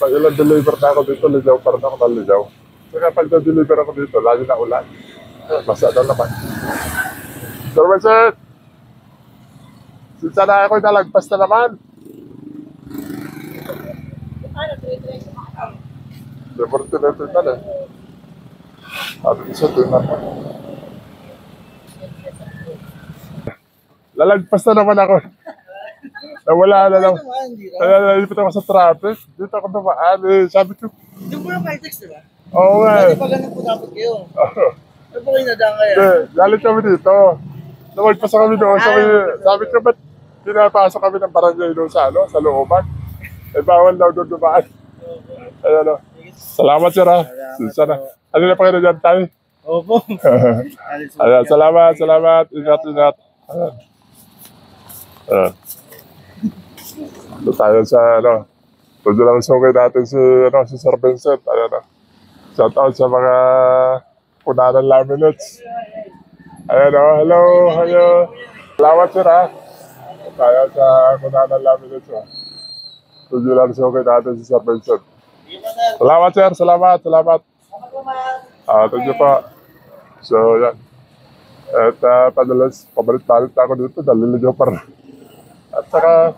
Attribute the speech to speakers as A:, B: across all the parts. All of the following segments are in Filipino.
A: Pag ilang deliver na ako dito, ligaw pa rin ako ng ligaw. Kaya pag na-deliver ako dito, lagi na ulan. Basta na naman. Sir Vincent! Sinsa na ako nalagpas na naman. Deportineto na eh. Sabi ko siya, doon naman. Lalagpas na naman ako. Nawala na lang. Nalilipit ako sa traffic. Dito ako namaan eh. Sabi ko,
B: Yung po yung text, di ba?
A: oo nga eh.
B: Hindi pa ganun po dapat kayo. Ano po kayo nadaan kaya?
A: Hindi, galit kami dito. Nawagpas kami doon. Sabi ko, ba't pinapasok kami ng barangay doon sa, ano, sa looban? Eh, bawal daw doon dumaan. Ayan o. Salamat sir ha. Sana. Ano na pa kayo dyan tayo?
B: Opo.
A: Ayan, salamat. Ingat. Ayan. Ayan. Ito tayo sa, ano, ito lang sungay natin si, ano, si Sir Vincent. Ayan o. Shout out sa mga punanan laminates. Ayan o, hello. Salamat sir ha. Tayo sa punanan laminates o. Ito lang sungay natin si Sir Vincent. Salamat sir, salamat. Thank you po. So, yan. At padalas, pabalik-balik ako dito, naliligaw pa rin. At saka,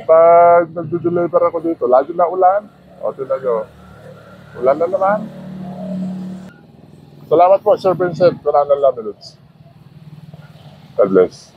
A: pag nag-deliver ako dito, lagi na ulan. O, tinan nyo. Ulan na naman. Salamat po, Sir Vincent. Maraming minutes. God bless.